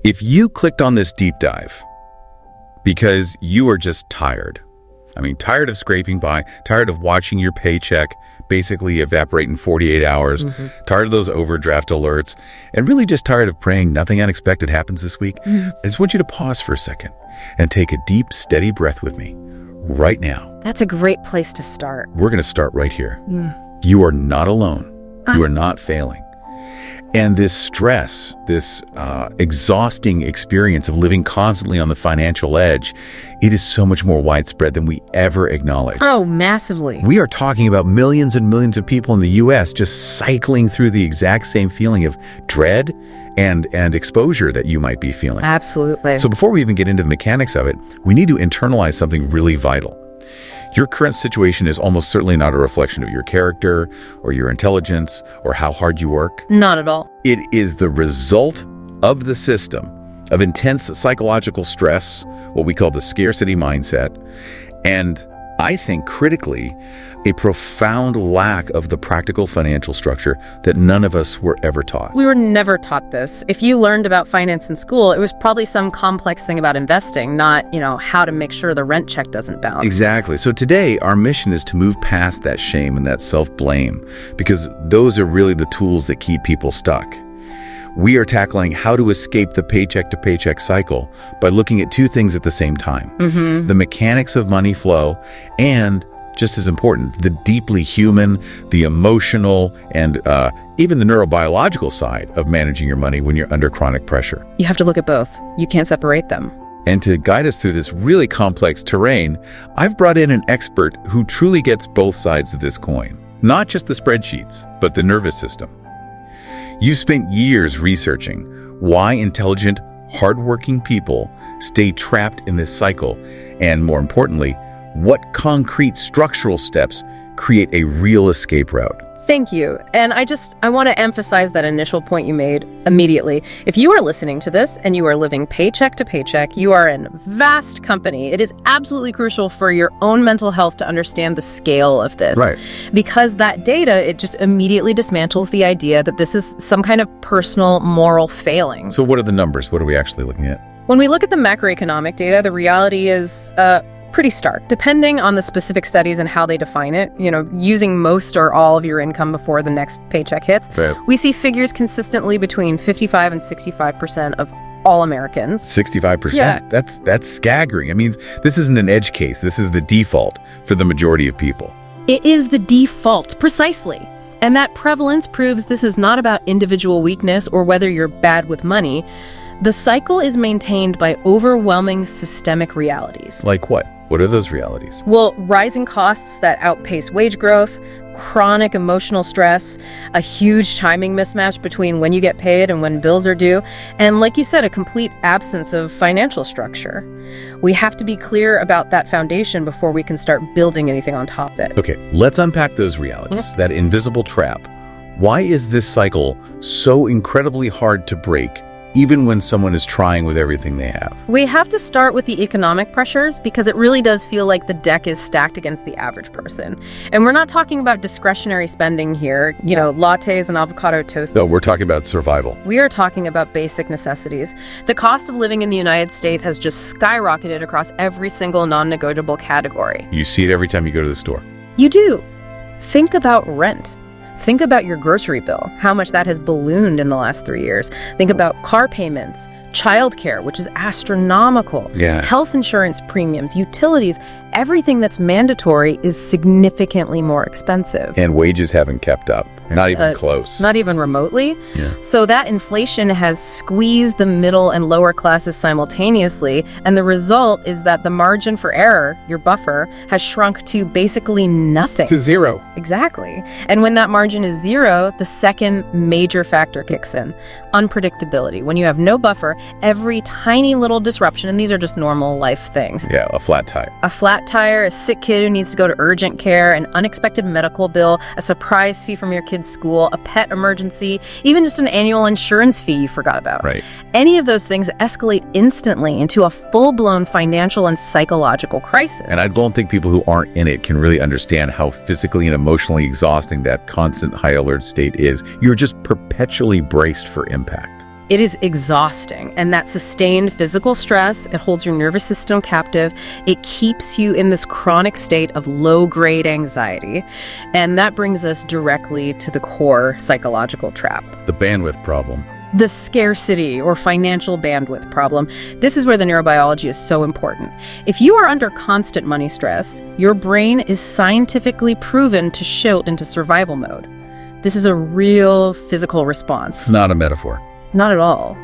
If you clicked on this deep dive because you are just tired, tired of scraping by, tired of watching your paycheck basically evaporate in 48 hours, tired of those overdraft alerts, and really just tired of praying nothing unexpected happens this week, I just want you to pause for a second and take a deep, steady breath with me right now. That's a great place to start. We're going to start right here. You are not alone. You are not failing. And this stress, this exhausting experience of living constantly on the financial edge, it is so much more widespread than we ever acknowledge. Oh, massively. We are talking about millions and millions of people in the U.S. just cycling through the exact same feeling of dread and exposure that you might be feeling. Absolutely. So before we even get into the mechanics of it, we need to internalize something really vital. Your current situation is almost certainly not a reflection of your character or your intelligence or how hard you work. Not at all. It is the result of the system of intense psychological stress, what we call the scarcity mindset, and I think critically, a profound lack of the practical financial structure that none of us were ever taught. We were never taught this. If you learned about finance in school, it was probably some complex thing about investing, not, how to make sure the rent check doesn't bounce. Exactly. So today, our mission is to move past that shame and that self-blame, because those are really the tools that keep people stuck. We are tackling how to escape the paycheck-to-paycheck cycle by looking at two things at the same time. The mechanics of money flow and, just as important, the deeply human, the emotional, and even the neurobiological side of managing your money when you're under chronic pressure. You have to look at both. You can't separate them. And to guide us through this really complex terrain, I've brought in an expert who truly gets both sides of this coin. Not just the spreadsheets, but the nervous system. You've spent years researching why intelligent, hardworking people stay trapped in this cycle, and more importantly, what concrete structural steps create a real escape route. Thank you. And I want to emphasize that initial point you made immediately. If you are listening to this and you are living paycheck to paycheck, you are in vast company. It is absolutely crucial for your own mental health to understand the scale of this. Right. Because that data, it just immediately dismantles the idea that this is some kind of personal moral failing. So what are the numbers? What are we actually looking at? When we look at the macroeconomic data, the reality is pretty stark, depending on the specific studies and how they define it. Using most or all of your income before the next paycheck hits, Right. We see figures consistently between 55 and 65% of all Americans. 65%? Yeah. That's staggering. This isn't an edge case. This is the default for the majority of people. It is the default, precisely. And that prevalence proves this is not about individual weakness or whether you're bad with money. The cycle is maintained by overwhelming systemic realities. Like what? What are those realities? Well, rising costs that outpace wage growth, chronic emotional stress, a huge timing mismatch between when you get paid and when bills are due, and like you said, a complete absence of financial structure. We have to be clear about that foundation before we can start building anything on top of it. Okay, let's unpack those realities, that invisible trap. Why is this cycle so incredibly hard to break, even when someone is trying with everything they have? We have to start with the economic pressures because it really does feel like the deck is stacked against the average person. And we're not talking about discretionary spending here, lattes and avocado toast. No, we're talking about survival. We are talking about basic necessities. The cost of living in the United States has just skyrocketed across every single non-negotiable category. You see it every time you go to the store. You do. Think about rent. Think about your grocery bill, how much that has ballooned in the last 3 years. Think about car payments, childcare, which is astronomical, Yeah. health insurance premiums, utilities. Everything that's mandatory is significantly more expensive. And wages haven't kept up. Not even close. Not even remotely. Yeah. So that inflation has squeezed the middle and lower classes simultaneously, and the result is that the margin for error, your buffer, has shrunk to basically nothing. To zero. Exactly. And when that margin is zero, the second major factor kicks in: unpredictability. When you have no buffer, every tiny little disruption, and these are just normal life things. Yeah, a flat tire. A flat tire, a sick kid who needs to go to urgent care, an unexpected medical bill, a surprise fee from your kid's school, a pet emergency, even just an annual insurance fee you forgot about. Right. Any of those things escalate instantly into a full-blown financial and psychological crisis. And I don't think people who aren't in it can really understand how physically and emotionally exhausting that constant high alert state is. You're just perpetually braced for impact. It is exhausting, and that sustained physical stress, it holds your nervous system captive. It keeps you in this chronic state of low-grade anxiety, and that brings us directly to the core psychological trap. The bandwidth problem. The scarcity or financial bandwidth problem. This is where the neurobiology is so important. If you are under constant money stress, your brain is scientifically proven to shift into survival mode. This is a real physical response. It's not a metaphor. Not at all.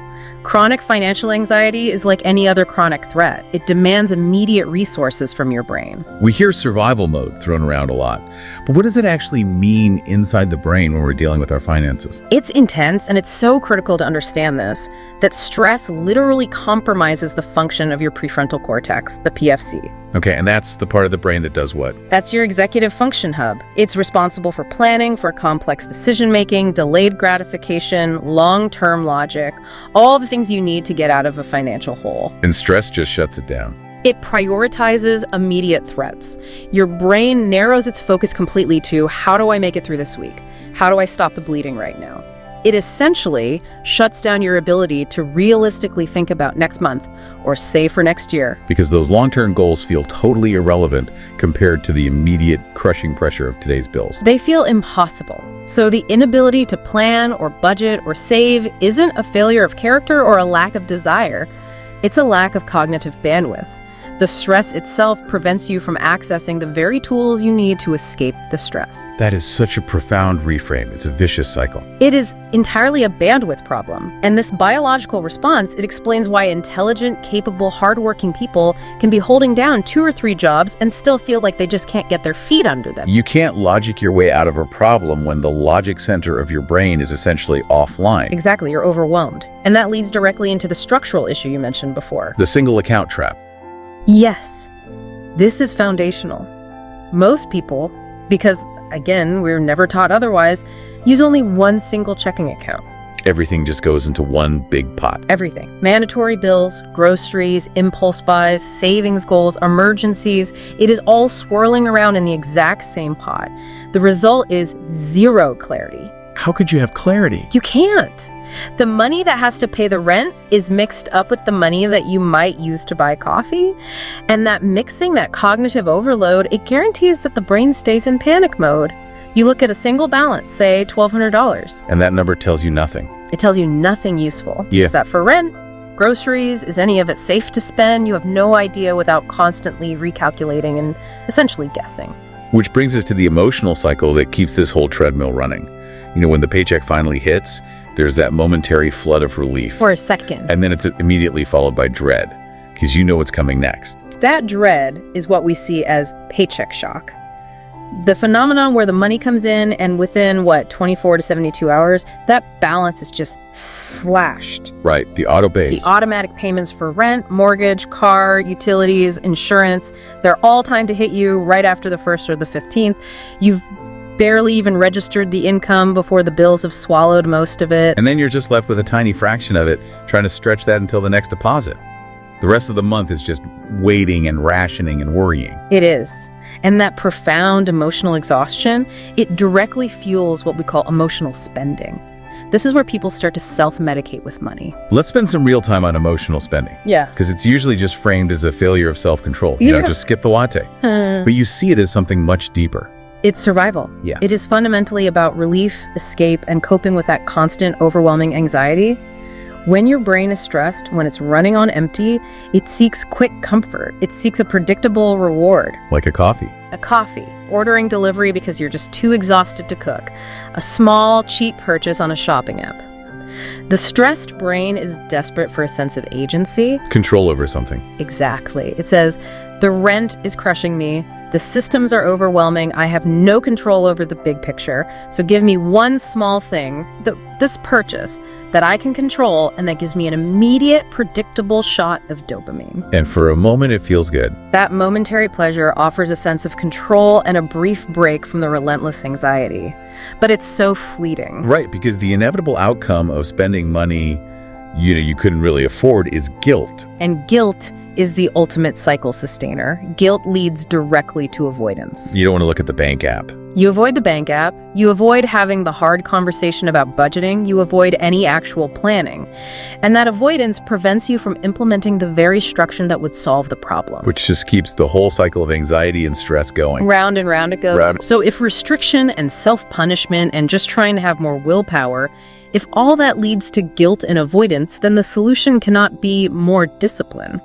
Chronic financial anxiety is like any other chronic threat. It demands immediate resources from your brain. We hear survival mode thrown around a lot, but what does it actually mean inside the brain when we're dealing with our finances? It's intense, and it's so critical to understand this, that stress literally compromises the function of your prefrontal cortex, the PFC. Okay, and that's the part of the brain that does what? That's your executive function hub. It's responsible for planning, for complex decision-making, delayed gratification, long-term logic, all the things you need to get out of a financial hole. And stress just shuts it down. It prioritizes immediate threats. Your brain narrows its focus completely to, how do I make it through this week? How do I stop the bleeding right now? It essentially shuts down your ability to realistically think about next month or save for next year. Because those long-term goals feel totally irrelevant compared to the immediate crushing pressure of today's bills. They feel impossible. So the inability to plan or budget or save isn't a failure of character or a lack of desire. It's a lack of cognitive bandwidth. The stress itself prevents you from accessing the very tools you need to escape the stress. That is such a profound reframe. It's a vicious cycle. It is entirely a bandwidth problem. And this biological response, it explains why intelligent, capable, hardworking people can be holding down 2 or 3 jobs and still feel like they just can't get their feet under them. You can't logic your way out of a problem when the logic center of your brain is essentially offline. Exactly, you're overwhelmed. And that leads directly into the structural issue you mentioned before. The single account trap. Yes, this is foundational. Most people, because again, we're never taught otherwise, use only one single checking account. Everything just goes into one big pot. Everything. Mandatory bills, groceries, impulse buys, savings goals, emergencies. It is all swirling around in the exact same pot. The result is zero clarity. How could you have clarity? You can't. The money that has to pay the rent is mixed up with the money that you might use to buy coffee. And that mixing, that cognitive overload, it guarantees that the brain stays in panic mode. You look at a single balance, say $1,200. And that number tells you nothing. It tells you nothing useful. Yeah. Is that for rent? Groceries? Is any of it safe to spend? You have no idea without constantly recalculating and essentially guessing. Which brings us to the emotional cycle that keeps this whole treadmill running. You know, when the paycheck finally hits, there's that momentary flood of relief. For a second. And then it's immediately followed by dread, because you know what's coming next. That dread is what we see as paycheck shock. The phenomenon where the money comes in and within, 24 to 72 hours, that balance is just slashed. Right, the auto pays. The automatic payments for rent, mortgage, car, utilities, insurance, they're all timed to hit you right after the 1st or the 15th. You've barely even registered the income before the bills have swallowed most of it. And then you're just left with a tiny fraction of it, trying to stretch that until the next deposit. The rest of the month is just waiting and rationing and worrying. It is. And that profound emotional exhaustion, it directly fuels what we call emotional spending. This is where people start to self-medicate with money. Let's spend some real time on emotional spending. Yeah. Because it's usually just framed as a failure of self-control. You know, just skip the latte. But you see it as something much deeper. It's survival. Yeah. It is fundamentally about relief, escape, and coping with that constant, overwhelming anxiety. When your brain is stressed, when it's running on empty, it seeks quick comfort. It seeks a predictable reward. Like a coffee. A coffee, ordering delivery because you're just too exhausted to cook, a small, cheap purchase on a shopping app. The stressed brain is desperate for a sense of agency. Control over something. Exactly. It says, the rent is crushing me. The systems are overwhelming. I have no control over the big picture. So give me one small thing, this purchase, that I can control and that gives me an immediate, predictable shot of dopamine. And for a moment, it feels good. That momentary pleasure offers a sense of control and a brief break from the relentless anxiety. But it's so fleeting. Right, because the inevitable outcome of spending money you couldn't really afford is guilt. And guilt is the ultimate cycle sustainer. Guilt leads directly to avoidance. You don't want to look at the bank app. You avoid the bank app, you avoid having the hard conversation about budgeting, you avoid any actual planning. And that avoidance prevents you from implementing the very structure that would solve the problem. Which just keeps the whole cycle of anxiety and stress going. Round and round it goes. So if restriction and self-punishment and just trying to have more willpower, if all that leads to guilt and avoidance, then the solution cannot be more discipline.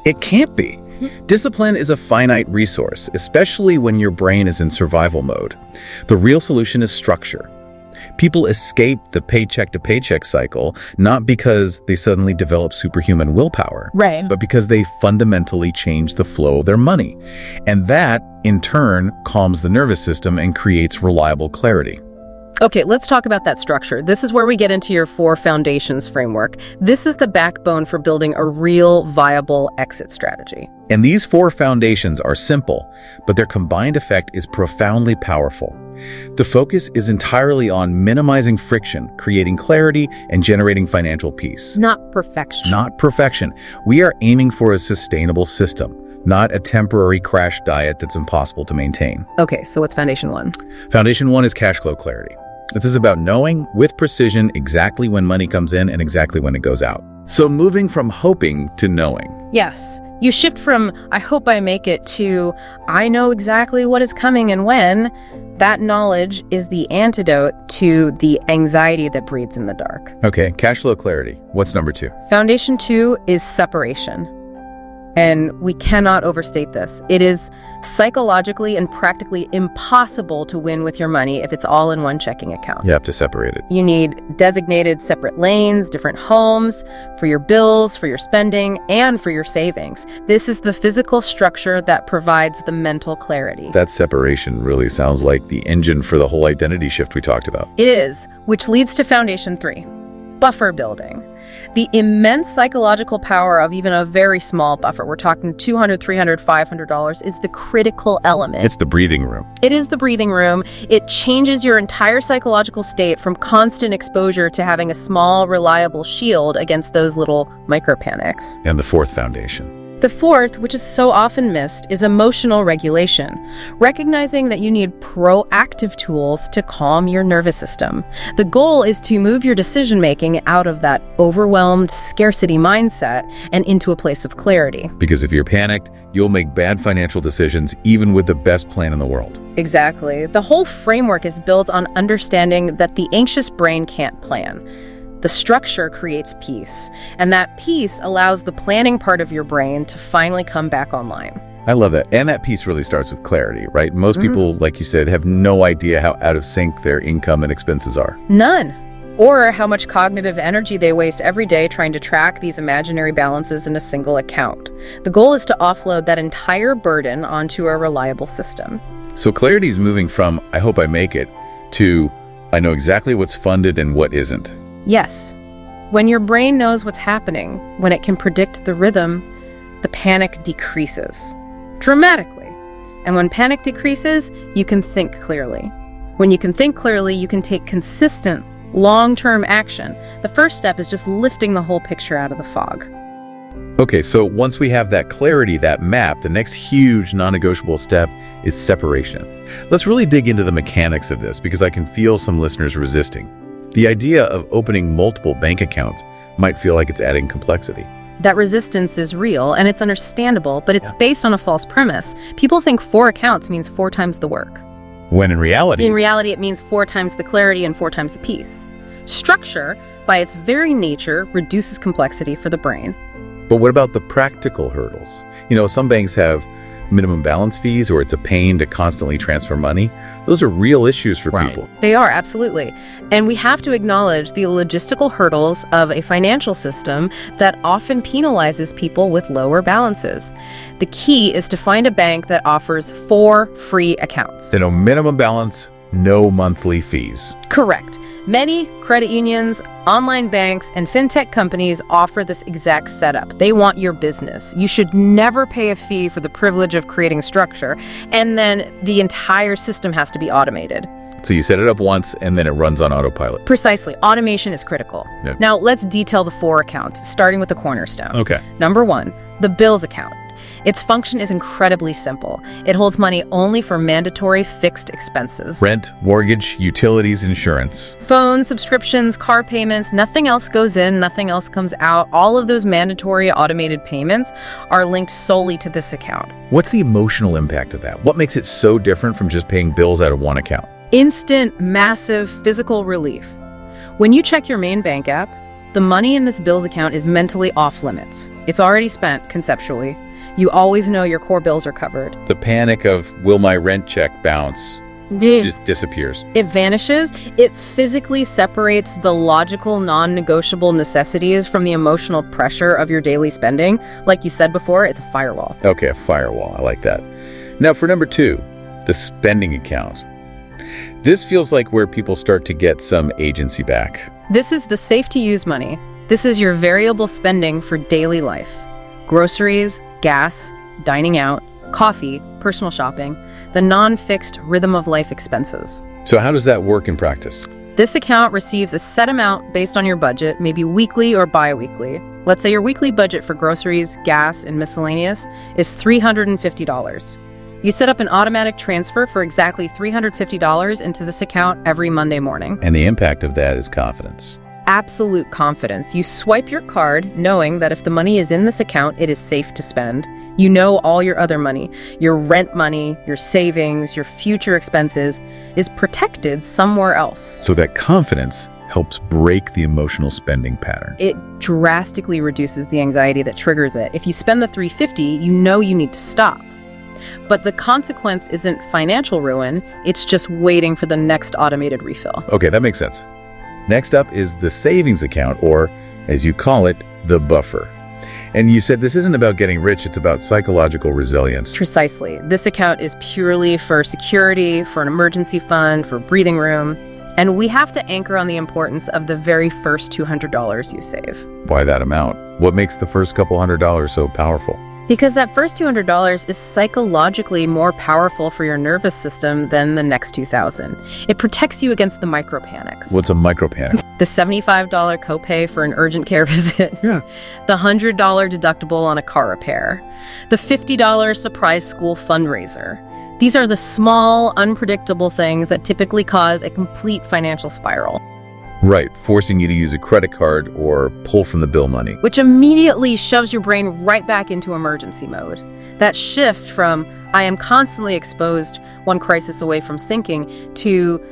It can't be. Discipline is a finite resource, especially when your brain is in survival mode. The real solution is structure. People escape the paycheck-to-paycheck cycle not because they suddenly develop superhuman willpower, Right. but because they fundamentally change the flow of their money. And that, in turn, calms the nervous system and creates reliable clarity. Okay, let's talk about that structure. This is where we get into your 4 foundations framework. This is the backbone for building a real, viable exit strategy. And these 4 foundations are simple, but their combined effect is profoundly powerful. The focus is entirely on minimizing friction, creating clarity, and generating financial peace. Not perfection. Not perfection. We are aiming for a sustainable system, not a temporary crash diet that's impossible to maintain. Okay, so what's foundation 1? Foundation 1 is cash flow clarity. This is about knowing with precision exactly when money comes in and exactly when it goes out. So moving from hoping to knowing. Yes. You shift from, I hope I make it, to, I know exactly what is coming and when. That knowledge is the antidote to the anxiety that breeds in the dark. Okay, cash flow clarity. What's number 2? Foundation 2 is separation. And we cannot overstate this. It is psychologically and practically impossible to win with your money if it's all in one checking account. You have to separate it. You need designated separate lanes, different homes for your bills, for your spending, and for your savings. This is the physical structure that provides the mental clarity. That separation really sounds like the engine for the whole identity shift we talked about. It is, which leads to foundation 3, buffer building. The immense psychological power of even a very small buffer, we're talking $200, $300, $500, is the critical element. It's the breathing room. It is the breathing room. It changes your entire psychological state from constant exposure to having a small, reliable shield against those little micro panics. And the 4th foundation. The 4th, which is so often missed, is emotional regulation. Recognizing that you need proactive tools to calm your nervous system. The goal is to move your decision-making out of that overwhelmed scarcity mindset and into a place of clarity. Because if you're panicked, you'll make bad financial decisions even with the best plan in the world. Exactly. The whole framework is built on understanding that the anxious brain can't plan. The structure creates peace, and that peace allows the planning part of your brain to finally come back online. I love that. And that piece really starts with clarity, right? Most people, like you said, have no idea how out of sync their income and expenses are. None. Or how much cognitive energy they waste every day trying to track these imaginary balances in a single account. The goal is to offload that entire burden onto a reliable system. So clarity is moving from, I hope I make it, to, I know exactly what's funded and what isn't. Yes. When your brain knows what's happening, when it can predict the rhythm, the panic decreases dramatically. And when panic decreases, you can think clearly. When you can think clearly, you can take consistent, long-term action. The first step is just lifting the whole picture out of the fog. Okay, so once we have that clarity, that map, the next huge non-negotiable step is separation. Let's really dig into the mechanics of this because I can feel some listeners resisting. The idea of opening multiple bank accounts might feel like it's adding complexity. That resistance is real and it's understandable, but it's based on a false premise. People think 4 accounts means 4 times the work. When in reality, it means 4 times the clarity and 4 times the peace. Structure, by its very nature, reduces complexity for the brain. But what about the practical hurdles? You know, some banks have minimum balance fees or it's a pain to constantly transfer money. Those are real issues for people. They are, absolutely. And we have to acknowledge the logistical hurdles of a financial system that often penalizes people with lower balances. The key is to find a bank that offers 4 free accounts. No minimum balance, no monthly fees. Correct. Many credit unions, online banks, and fintech companies offer this exact setup. They want your business. You should never pay a fee for the privilege of creating structure, and then the entire system has to be automated. So you set it up once and then it runs on autopilot. Precisely. Automation is critical. Yep. Now, let's detail the 4 accounts, starting with the cornerstone. Okay. Number 1, the bills account. Its function is incredibly simple. It holds money only for mandatory fixed expenses. Rent, mortgage, utilities, insurance. Phone, subscriptions, car payments, nothing else goes in, nothing else comes out. All of those mandatory automated payments are linked solely to this account. What's the emotional impact of that? What makes it so different from just paying bills out of one account? Instant, massive physical relief. When you check your main bank app, the money in this bills account is mentally off limits. It's already spent conceptually. You always know your core bills are covered. The panic of, will my rent check bounce, just disappears. It vanishes. It physically separates the logical, non-negotiable necessities from the emotional pressure of your daily spending. Like you said before, it's a firewall. Okay, a firewall. I like that. Now for number 2, the spending account. This feels like where people start to get some agency back. This is the safe-to-use money. This is your variable spending for daily life. Groceries, gas, dining out, coffee, personal shopping, the non-fixed rhythm of life expenses. So how does that work in practice? This account receives a set amount based on your budget, maybe weekly or bi-weekly. Let's say your weekly budget for groceries, gas, and miscellaneous is $350. You set up an automatic transfer for exactly $350 into this account every Monday morning. And the impact of that is confidence. Absolute confidence. You swipe your card knowing that if the money is in this account, it is safe to spend. You know all your other money, your rent money, your savings, your future expenses, is protected somewhere else. So that confidence helps break the emotional spending pattern. It drastically reduces the anxiety that triggers it. If you spend the $350, you know you need to stop. But the consequence isn't financial ruin, it's just waiting for the next automated refill. Okay, that makes sense. Next up is the savings account, or as you call it, the buffer. And you said this isn't about getting rich, it's about psychological resilience. Precisely. This account is purely for security, for an emergency fund, for breathing room. And we have to anchor on the importance of the very first $200 you save. Why that amount? What makes the first couple $100 so powerful? Because that first $200 is psychologically more powerful for your nervous system than the next $2,000. It protects you against the micro panics. What's a micro panic? The $75 copay for an urgent care visit. Yeah. The $100 deductible on a car repair. The $50 surprise school fundraiser. These are the small, unpredictable things that typically cause a complete financial spiral. Right, forcing you to use a credit card or pull from the bill money. Which immediately shoves your brain right back into emergency mode. That shift from, I am constantly exposed, one crisis away from sinking, to,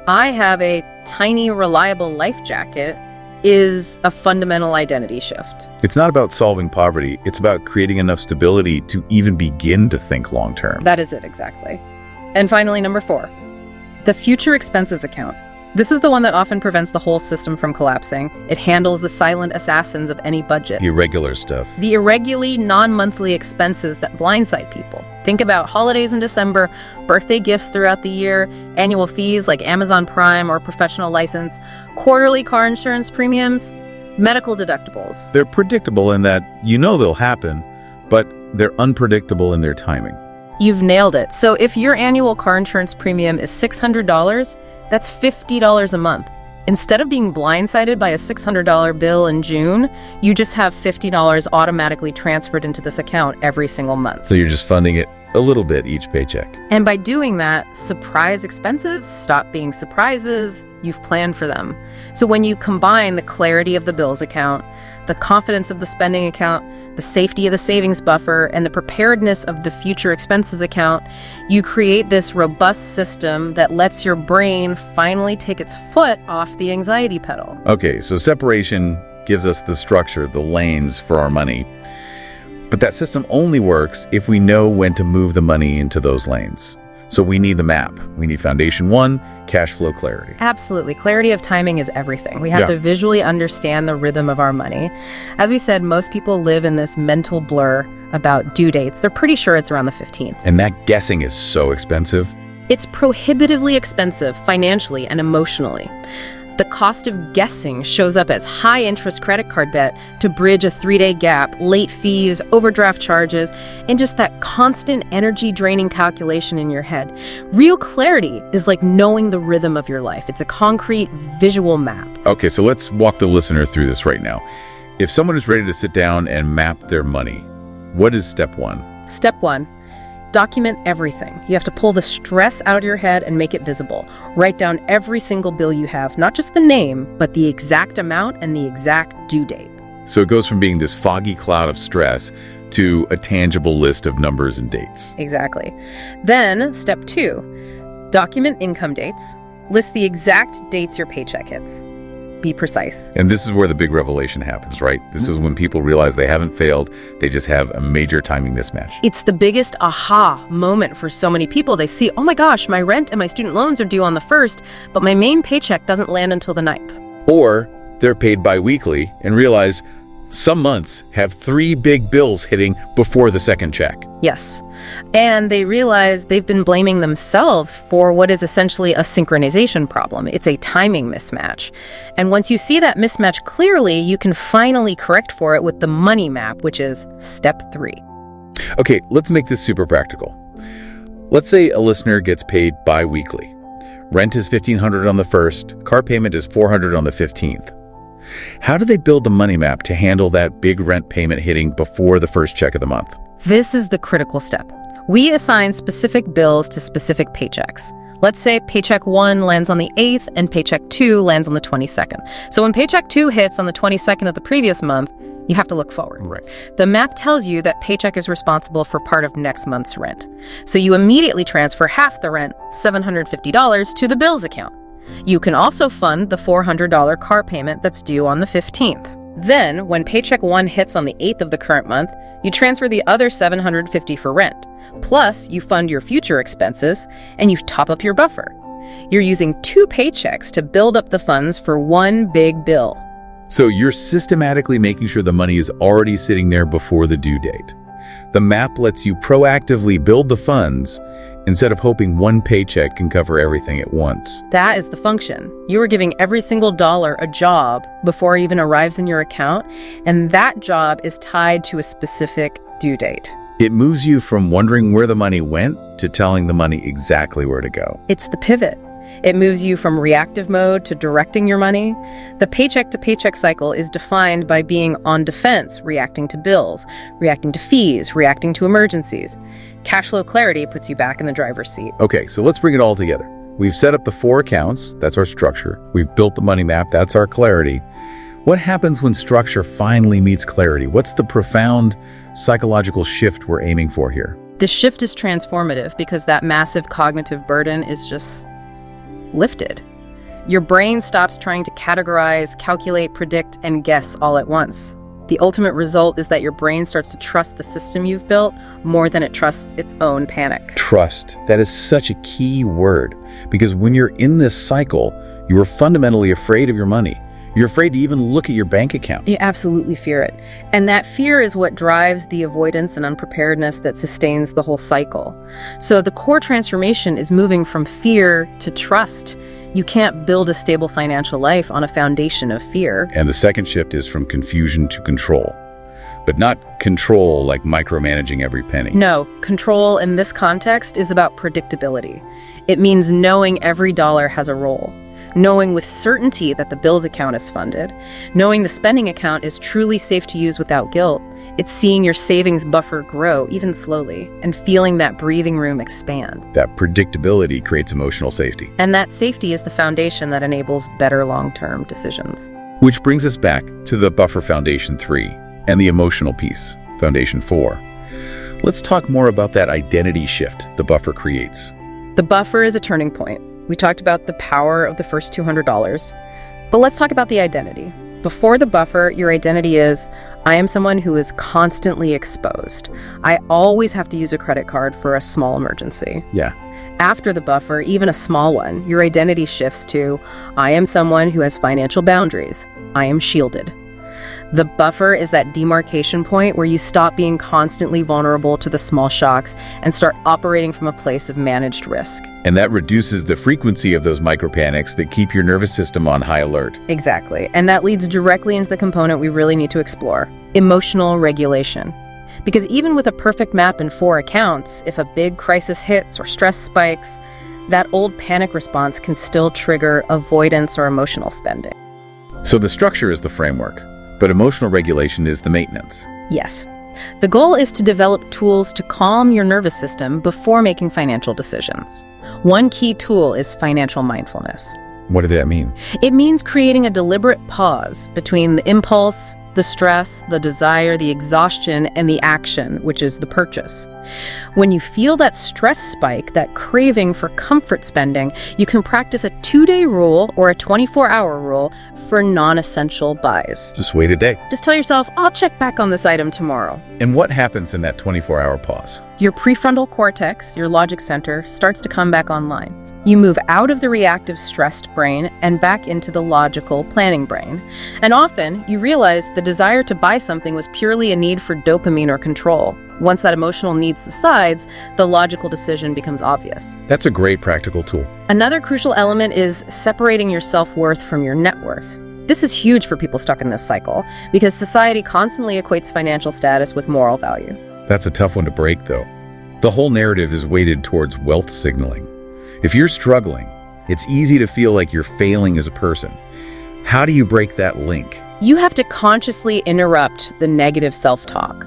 I have a tiny, reliable life jacket, is a fundamental identity shift. It's not about solving poverty, it's about creating enough stability to even begin to think long term. That is it, exactly. And finally, number 4, the future expenses account. This is the one that often prevents the whole system from collapsing. It handles the silent assassins of any budget. The irregular stuff. The irregularly non-monthly expenses that blindside people. Think about holidays in December, birthday gifts throughout the year, annual fees like Amazon Prime or professional license, quarterly car insurance premiums, medical deductibles. They're predictable in that you know they'll happen, but they're unpredictable in their timing. You've nailed it. So if your annual car insurance premium is $600, that's $50 a month. Instead of being blindsided by a $600 bill in June, you just have $50 automatically transferred into this account every single month. So you're just funding it a little bit each paycheck. And by doing that, surprise expenses stop being surprises. You've planned for them. So when you combine the clarity of the bills account, the confidence of the spending account, the safety of the savings buffer, and the preparedness of the future expenses account, you create this robust system that lets your brain finally take its foot off the anxiety pedal. Okay, so separation gives us the structure, the lanes for our money. But that system only works if we know when to move the money into those lanes. So we need the map. We need foundation 1, cash flow clarity. Absolutely. Clarity of timing is everything. We have to visually understand the rhythm of our money. As we said, most people live in this mental blur about due dates. They're pretty sure it's around the 15th. And that guessing is so expensive. It's prohibitively expensive financially and emotionally. The cost of guessing shows up as high-interest credit card debt to bridge a 3-day gap, late fees, overdraft charges, and just that constant energy-draining calculation in your head. Real clarity is like knowing the rhythm of your life. It's a concrete, visual map. Okay, so let's walk the listener through this right now. If someone is ready to sit down and map their money, what is step one? Step 1. Document everything. You have to pull the stress out of your head and make it visible. Write down every single bill you have, not just the name, but the exact amount and the exact due date. So it goes from being this foggy cloud of stress to a tangible list of numbers and dates. Exactly. Then, step 2, document income dates. List the exact dates your paycheck hits. Be precise. And this is where the big revelation happens, right? This is when people realize they haven't failed, they just have a major timing mismatch. It's the biggest aha moment for so many people. They see, oh my gosh, my rent and my student loans are due on the 1st, but my main paycheck doesn't land until the 9th. Or they're paid bi-weekly and realize some months have 3 big bills hitting before the second check. Yes. And they realize they've been blaming themselves for what is essentially a synchronization problem. It's a timing mismatch. And once you see that mismatch clearly, you can finally correct for it with the money map, which is step 3. Okay, let's make this super practical. Let's say a listener gets paid bi-weekly. Rent is $1,500 on the 1st, car payment is $400 on the 15th. How do they build the money map to handle that big rent payment hitting before the first check of the month? This is the critical step. We assign specific bills to specific paychecks. Let's say paycheck 1 lands on the 8th and paycheck 2 lands on the 22nd. So when paycheck 2 hits on the 22nd of the previous month, you have to look forward. Right. The map tells you that paycheck is responsible for part of next month's rent. So you immediately transfer half the rent, $750, to the bills account. You can also fund the $400 car payment that's due on the 15th. Then, when paycheck 1 hits on the 8th of the current month, you transfer the other $750 for rent. Plus, you fund your future expenses, and you top up your buffer. You're using 2 paychecks to build up the funds for one big bill. So you're systematically making sure the money is already sitting there before the due date. The map lets you proactively build the funds instead of hoping one paycheck can cover everything at once. That is the function. You are giving every single dollar a job before it even arrives in your account, and that job is tied to a specific due date. It moves you from wondering where the money went to telling the money exactly where to go. It's the pivot. It moves you from reactive mode to directing your money. The paycheck-to-paycheck cycle is defined by being on defense, reacting to bills, reacting to fees, reacting to emergencies. Cash flow clarity puts you back in the driver's seat. Okay, so let's bring it all together. We've set up the 4 accounts, that's our structure. We've built the money map, that's our clarity. What happens when structure finally meets clarity? What's the profound psychological shift we're aiming for here? The shift is transformative because that massive cognitive burden is just lifted. Your brain stops trying to categorize, calculate, predict, and guess all at once. The ultimate result is that your brain starts to trust the system you've built more than it trusts its own panic. Trust. That is such a key word, because when you're in this cycle, you are fundamentally afraid of your money. You're afraid to even look at your bank account. You absolutely fear it. And that fear is what drives the avoidance and unpreparedness that sustains the whole cycle. So the core transformation is moving from fear to trust. You can't build a stable financial life on a foundation of fear. And the second shift is from confusion to control. But not control like micromanaging every penny. No, control in this context is about predictability. It means knowing every dollar has a role. Knowing with certainty that the bills account is funded, knowing the spending account is truly safe to use without guilt. It's seeing your savings buffer grow, even slowly, and feeling that breathing room expand. That predictability creates emotional safety. And that safety is the foundation that enables better long-term decisions. Which brings us back to the buffer foundation 3 and the emotional piece, foundation 4. Let's talk more about that identity shift the buffer creates. The buffer is a turning point. We talked about the power of the first $200, but let's talk about the identity. Before the buffer, your identity is, I am someone who is constantly exposed. I always have to use a credit card for a small emergency. Yeah. After the buffer, even a small one, your identity shifts to, I am someone who has financial boundaries. I am shielded. The buffer is that demarcation point where you stop being constantly vulnerable to the small shocks and start operating from a place of managed risk. And that reduces the frequency of those micropanics that keep your nervous system on high alert. Exactly. And that leads directly into the component we really need to explore: emotional regulation. Because even with a perfect map and 4 accounts, if a big crisis hits or stress spikes, that old panic response can still trigger avoidance or emotional spending. So the structure is the framework, but emotional regulation is the maintenance. Yes. The goal is to develop tools to calm your nervous system before making financial decisions. One key tool is financial mindfulness. What did that mean? It means creating a deliberate pause between the impulse, the stress, the desire, the exhaustion, and the action, which is the purchase. When you feel that stress spike, that craving for comfort spending, you can practice a 2-day rule or a 24-hour rule for non-essential buys. Just wait a day. Just tell yourself, I'll check back on this item tomorrow. And what happens in that 24-hour pause? Your prefrontal cortex, your logic center, starts to come back online. You move out of the reactive, stressed brain and back into the logical, planning brain. And often, you realize the desire to buy something was purely a need for dopamine or control. Once that emotional need subsides, the logical decision becomes obvious. That's a great practical tool. Another crucial element is separating your self-worth from your net worth. This is huge for people stuck in this cycle, because society constantly equates financial status with moral value. That's a tough one to break, though. The whole narrative is weighted towards wealth signaling. If you're struggling, it's easy to feel like you're failing as a person. How do you break that link? You have to consciously interrupt the negative self-talk.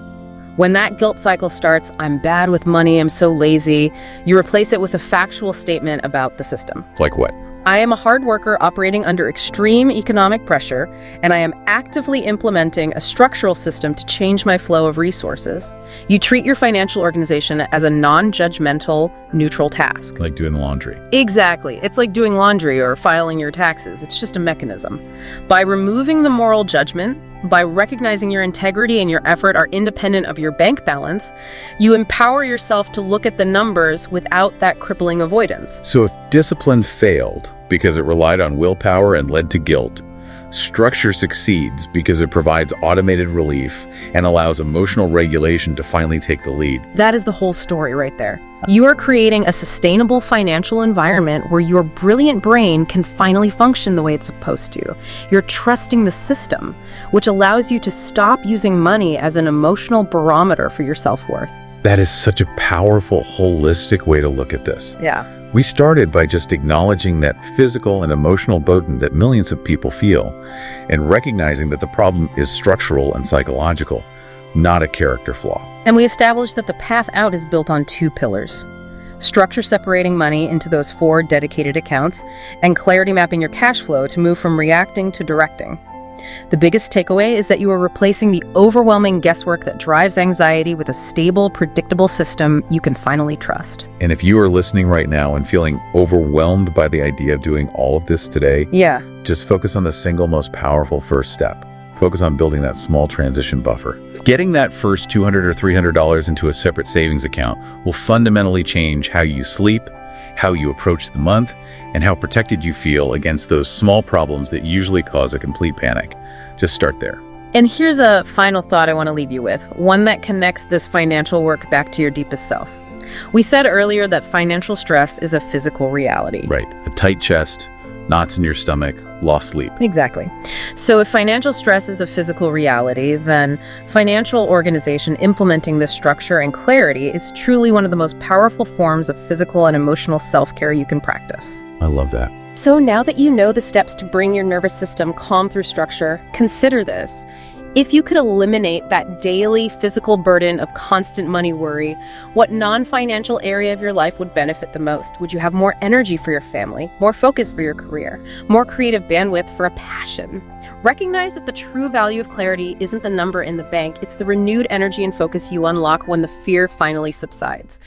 When that guilt cycle starts, I'm bad with money, I'm so lazy, you replace it with a factual statement about the system. Like what? I am a hard worker operating under extreme economic pressure, and I am actively implementing a structural system to change my flow of resources. You treat your financial organization as a non-judgmental, neutral task. Like doing the laundry. Exactly. It's like doing laundry or filing your taxes. It's just a mechanism. By removing the moral judgment, by recognizing your integrity and your effort are independent of your bank balance, you empower yourself to look at the numbers without that crippling avoidance. So if discipline failed because it relied on willpower and led to guilt, structure succeeds because it provides automated relief and allows emotional regulation to finally take the lead. That is the whole story right there. You are creating a sustainable financial environment where your brilliant brain can finally function the way it's supposed to. You're trusting the system, which allows you to stop using money as an emotional barometer for your self-worth. That is such a powerful, holistic way to look at this. Yeah. We started by just acknowledging that physical and emotional burden that millions of people feel, and recognizing that the problem is structural and psychological, not a character flaw. And we established that the path out is built on 2 pillars: structure separating money into those 4 dedicated accounts, and clarity mapping your cash flow to move from reacting to directing. The biggest takeaway is that you are replacing the overwhelming guesswork that drives anxiety with a stable, predictable system you can finally trust. And if you are listening right now and feeling overwhelmed by the idea of doing all of this today, just focus on the single most powerful first step. Focus on building that small transition buffer. Getting that first $200 or $300 into a separate savings account will fundamentally change how you sleep, how you approach the month, and how protected you feel against those small problems that usually cause a complete panic. Just start there. And here's a final thought I want to leave you with, one that connects this financial work back to your deepest self. We said earlier that financial stress is a physical reality. Right. A tight chest, knots in your stomach, lost sleep. Exactly. So if financial stress is a physical reality, then financial organization implementing this structure and clarity is truly one of the most powerful forms of physical and emotional self-care you can practice. I love that. So now that you know the steps to bring your nervous system calm through structure, consider this. If you could eliminate that daily physical burden of constant money worry, what non-financial area of your life would benefit the most? Would you have more energy for your family, more focus for your career, more creative bandwidth for a passion? Recognize that the true value of clarity isn't the number in the bank, it's the renewed energy and focus you unlock when the fear finally subsides.